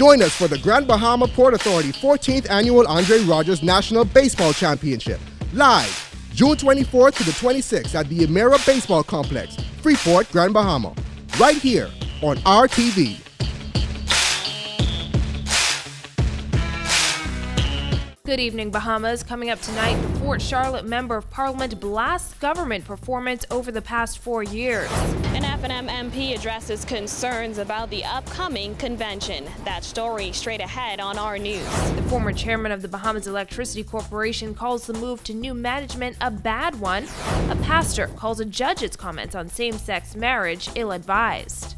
Join us for the Grand Bahama Port Authority 14th Annual Andre Rogers National Baseball Championship. Live, June 24th to the 26th at the Emera Baseball Complex, Freeport, Grand Bahama. Right here on RTV. Good evening, Bahamas. Coming up tonight, the Port Charlotte Member of Parliament blasts government performance over the past 4 years. An F&M MP addresses concerns about the upcoming convention. That story straight ahead on our news. The former chairman of the Bahamas Electricity Corporation calls the move to new management a bad one. A pastor calls a judge's comments on same-sex marriage ill-advised.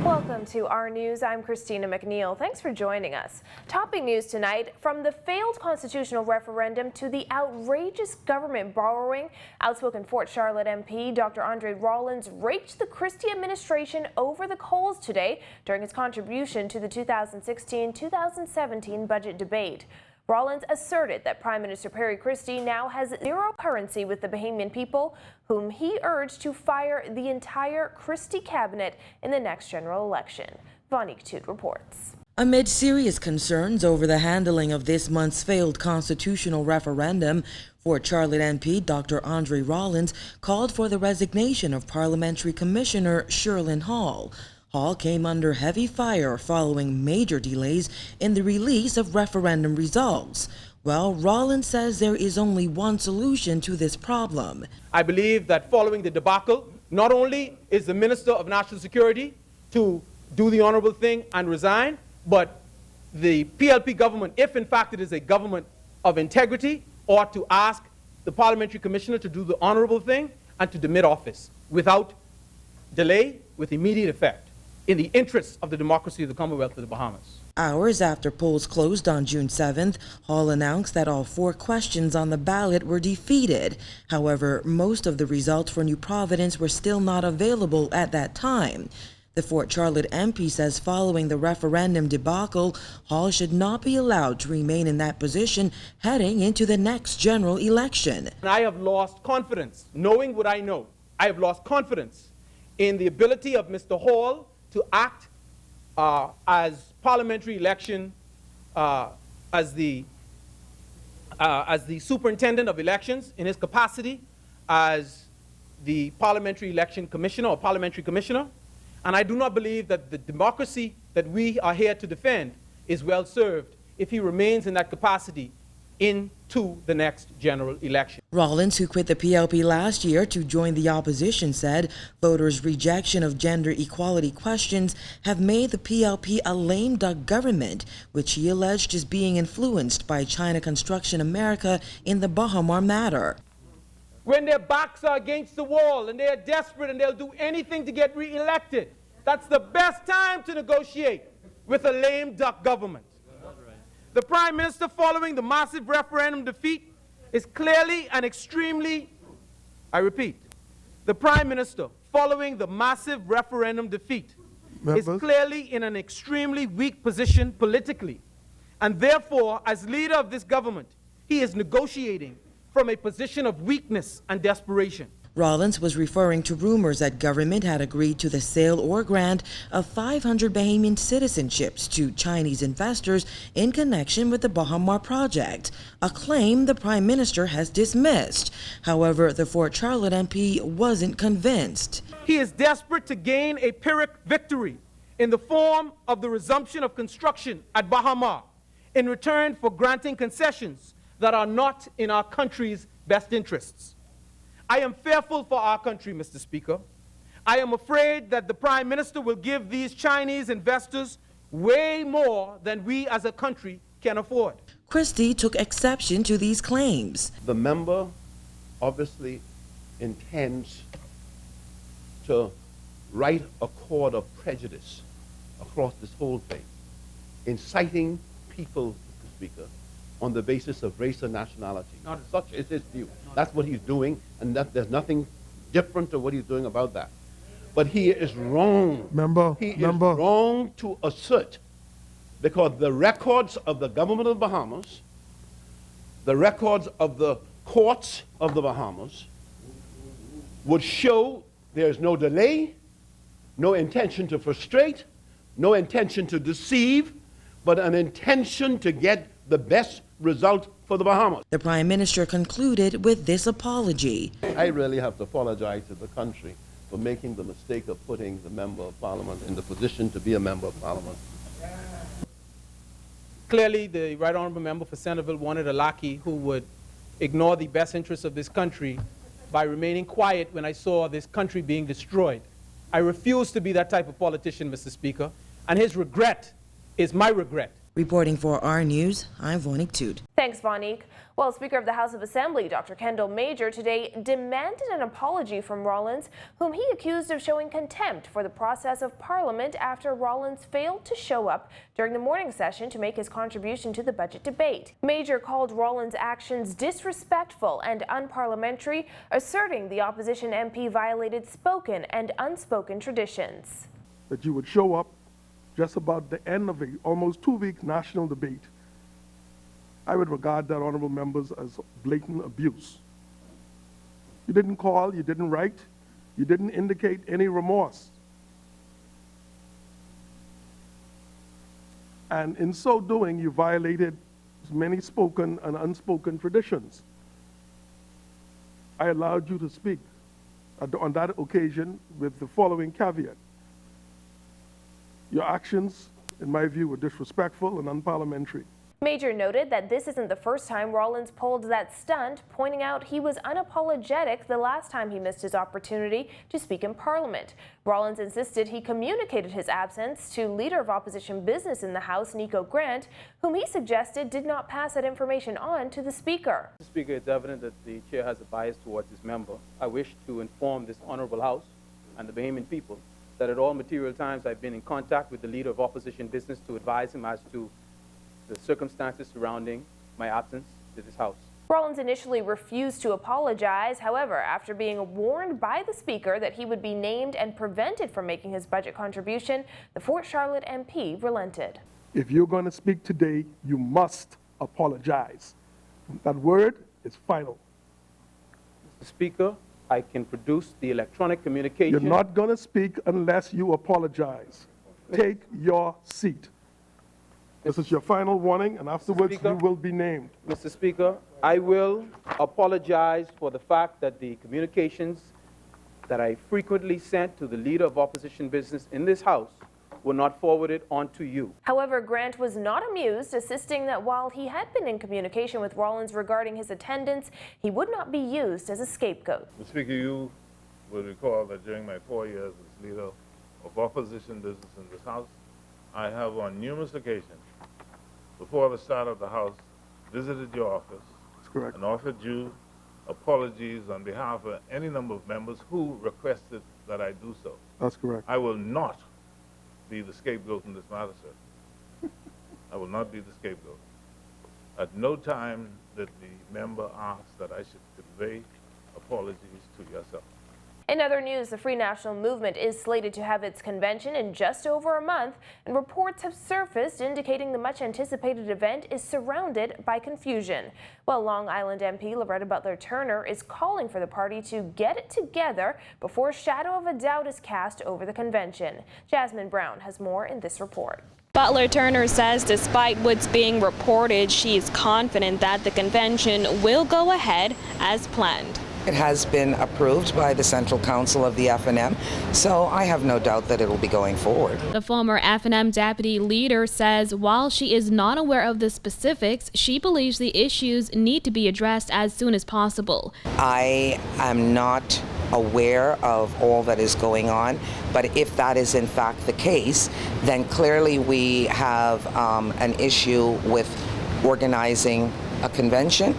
Welcome to our news. I'm Christina McNeil. Thanks for joining us. Topping news tonight, from the failed constitutional referendum to the outrageous government borrowing, outspoken Fort Charlotte MP Dr. Andre Rollins raked the Christie administration over the coals today during his contribution to the 2016-2017 budget debate. Rollins asserted that Prime Minister Perry Christie now has zero currency with the Bahamian people, whom he urged to fire the entire Christie cabinet in the next general election. Vonique Toot reports. Amid serious concerns over the handling of this month's failed constitutional referendum, Fort Charlotte MP Dr. Andre Rollins called for the resignation of Parliamentary Commissioner Sherlyn Hall. Hall came under heavy fire following major delays in the release of referendum results. Well, Rollins says there is only one solution to this problem. I believe that following the debacle, not only is the Minister of National Security to do the honorable thing and resign, but the PLP government, if in fact it is a government of integrity, ought to ask the Parliamentary Commissioner to do the honorable thing and to demit office without delay, with immediate effect, in the interests of the democracy of the Commonwealth of the Bahamas. Hours after polls closed on June 7th, Hall announced that all 4 questions on the ballot were defeated. However, most of the results for New Providence were still not available at that time. The Fort Charlotte MP says following the referendum debacle, Hall should not be allowed to remain in that position heading into the next general election. I have lost confidence, knowing what I know. I have lost confidence in the ability of Mr. Hall to act as parliamentary election, as the superintendent of elections in his capacity as the parliamentary election commissioner or parliamentary commissioner. And I do not believe that the democracy that we are here to defend is well served if he remains in that capacity into the next general election. Rollins, who quit the PLP last year to join the opposition, said voters' rejection of gender equality questions have made the PLP a lame duck government, which he alleged is being influenced by China Construction America in the Bahamas matter. When their backs are against the wall and they are desperate and they'll do anything to get re-elected, that's the best time to negotiate with a lame duck government. The Prime Minister, following the massive referendum defeat, is clearly and extremely, I repeat, the Prime Minister, following the massive referendum defeat, is clearly in an extremely weak position politically. And therefore, as leader of this government, he is negotiating from a position of weakness and desperation. Rollins was referring to rumors that government had agreed to the sale or grant of 500 Bahamian citizenships to Chinese investors in connection with the Bahamas project, a claim the Prime Minister has dismissed. However, the Fort Charlotte MP wasn't convinced. He is desperate to gain a Pyrrhic victory in the form of the resumption of construction at Bahamas in return for granting concessions that are not in our country's best interests. I am fearful for our country, Mr. Speaker. I am afraid that the Prime Minister will give these Chinese investors way more than we as a country can afford. Christie took exception to these claims. The member obviously intends to write a chord of prejudice across this whole thing, inciting people, Mr. Speaker, on the basis of race or nationality. Such is his view. That's what he's doing, and there's nothing different to what he's doing about that. But he is wrong. He is wrong to assert, because the records of the government of the Bahamas, the records of the courts of the Bahamas would show there's no delay, no intention to frustrate, no intention to deceive, but an intention to get the best result for the Bahamas. The Prime Minister concluded with this apology. I really have to apologize to the country for making the mistake of putting the Member of Parliament in the position to be a Member of Parliament. Clearly, the Right Honourable Member for Centerville wanted a lackey who would ignore the best interests of this country by remaining quiet when I saw this country being destroyed. I refuse to be that type of politician, Mr. Speaker, and his regret is my regret. Reporting for our News, I'm Vonique Toot. Thanks, Vonique. Well, Speaker of the House of Assembly, Dr. Kendall Major, today demanded an apology from Rollins, whom he accused of showing contempt for the process of Parliament after Rollins failed to show up during the morning session to make his contribution to the budget debate. Major called Rollins' actions disrespectful and unparliamentary, asserting the opposition MP violated spoken and unspoken traditions. That you would show up just about the end of a almost 2-week national debate, I would regard that, honorable members, as blatant abuse. You didn't call, you didn't write, you didn't indicate any remorse. And in so doing, you violated many spoken and unspoken traditions. I allowed you to speak on that occasion with the following caveat. Your actions, in my view, were disrespectful and unparliamentary. Major noted that this isn't the first time Rollins pulled that stunt, pointing out he was unapologetic the last time he missed his opportunity to speak in Parliament. Rollins insisted he communicated his absence to Leader of Opposition Business in the House, Nico Grant, whom he suggested did not pass that information on to the Speaker. Mr. Speaker, it's evident that the Chair has a bias towards his member. I wish to inform this Honourable House and the Bahamian people that at all material times I've been in contact with the Leader of Opposition Business to advise him as to the circumstances surrounding my absence to this House. Rollins initially refused to apologize. However, after being warned by the Speaker that he would be named and prevented from making his budget contribution, the Fort Charlotte MP relented. If you're going to speak today, you must apologize. That word is final. Mr. Speaker, I can produce the electronic communication. You're not going to speak unless you apologize. Take your seat. This is your final warning, and afterwards Speaker, you will be named. Mr. Speaker, I will apologize for the fact that the communications that I frequently sent to the Leader of Opposition Business in this House were not forwarded on to you. However, Grant was not amused, insisting that while he had been in communication with Rollins regarding his attendance, he would not be used as a scapegoat. Mr. Speaker, you will recall that during my 4 years as Leader of Opposition Business in this House, I have on numerous occasions, before the start of the House, visited your office. That's correct. And offered you apologies on behalf of any number of members who requested that I do so. That's correct. I will not be the scapegoat in this matter, sir. I will not be the scapegoat. At no time did the member ask that I should convey apologies to yourself. In other news, the Free National Movement is slated to have its convention in just over a month, and reports have surfaced indicating the much-anticipated event is surrounded by confusion. Well, Long Island MP Loretta Butler Turner is calling for the party to get it together before a shadow of a doubt is cast over the convention. Jasmine Brown has more in this report. Butler Turner says despite what's being reported, she is confident that the convention will go ahead as planned. It has been approved by the Central Council of the F&M, so I have no doubt that it will be going forward. The former F&M deputy leader says while she is not aware of the specifics, she believes the issues need to be addressed as soon as possible. I am not aware of all that is going on, but if that is in fact the case, then clearly we have an issue with organizing a convention.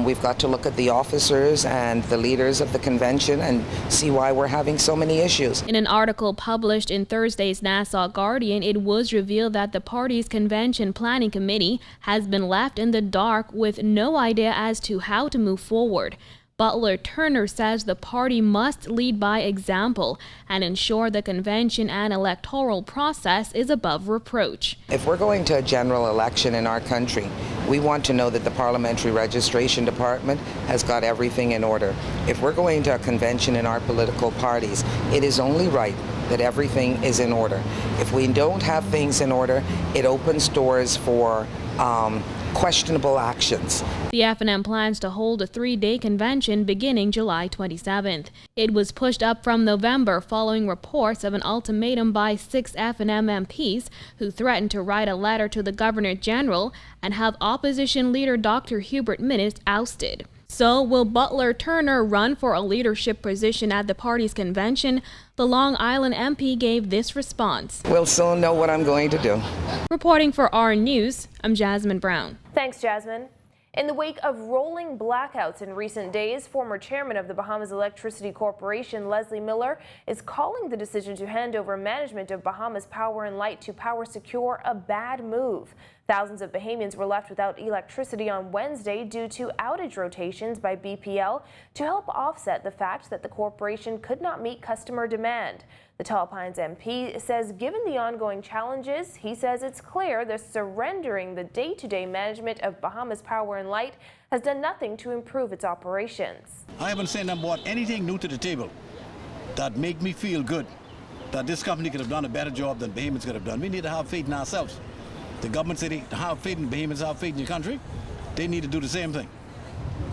We've got to look at the officers and the leaders of the convention and see why we're having so many issues. In an article published in Thursday's Nassau Guardian, it was revealed that the party's convention planning committee has been left in the dark with no idea as to how to move forward. Butler Turner says the party must lead by example and ensure the convention and electoral process is above reproach. If we're going to a general election in our country, We want to know that the Parliamentary Registration Department has got everything in order. If we're going to a convention in our political parties, it is only right that everything is in order. If we don't have things in order, it opens doors for questionable actions. The F&M plans to hold a 3-day convention beginning July 27th. It was pushed up from November following reports of an ultimatum by 6 F&M MPs who threatened to write a letter to the Governor General and have opposition leader Dr. Hubert Minnis ousted. So, will Butler Turner run for a leadership position at the party's convention? The Long Island MP gave this response. We'll soon know what I'm going to do. Reporting for our News, I'm Jasmine Brown. Thanks, Jasmine. In the wake of rolling blackouts in recent days, former chairman of the Bahamas Electricity Corporation, Leslie Miller, is calling the decision to hand over management of Bahamas Power and Light to Power Secure a bad move. Thousands of Bahamians were left without electricity on Wednesday due to outage rotations by BPL to help offset the fact that the corporation could not meet customer demand. The Tall Pines MP says given the ongoing challenges, he says it's clear that surrendering the day-to-day management of Bahamas Power and Light has done nothing to improve its operations. I haven't seen them brought anything new to the table that make me feel good that this company could have done a better job than Bahamians could have done. We need to have faith in ourselves. The government said to have faith in Bahamians, have faith in your country. They need to do the same thing.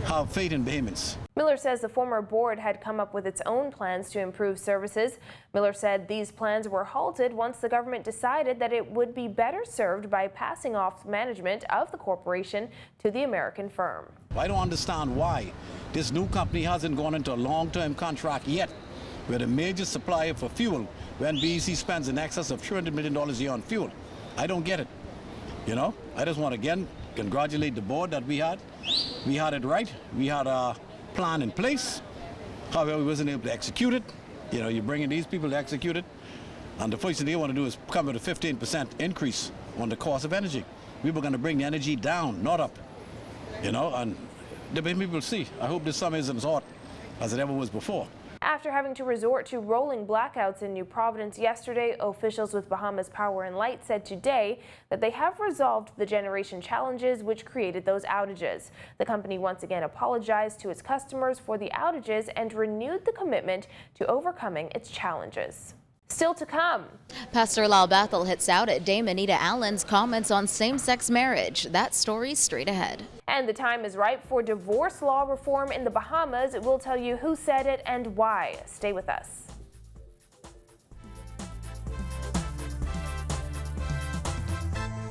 Have faith in Bahamians. Miller says the former board had come up with its own plans to improve services. Miller said these plans were halted once the government decided that it would be better served by passing off management of the corporation to the American firm. I don't understand why this new company hasn't gone into a long-term contract yet with a major supplier for fuel when BEC spends in excess of $300 million a year on fuel. I don't get it. You know, I just want to again congratulate the board that we had. We had it right. We had a plan in place. However, we wasn't able to execute it. You know, you're bringing these people to execute it. And the first thing they want to do is come with a 15% increase on the cost of energy. We were going to bring the energy down, not up. You know, and the people will see. I hope this summer isn't as hot as it ever was before. After having to resort to rolling blackouts in New Providence yesterday, officials with Bahamas Power and Light said today that they have resolved the generation challenges which created those outages. The company once again apologized to its customers for the outages and renewed the commitment to overcoming its challenges. Still to come. Pastor Lal Bethel hits out at Dame Anita Allen's comments on same-sex marriage. That story straight ahead. And the time is right for divorce law reform in the Bahamas. We'll tell you who said it and why. Stay with us.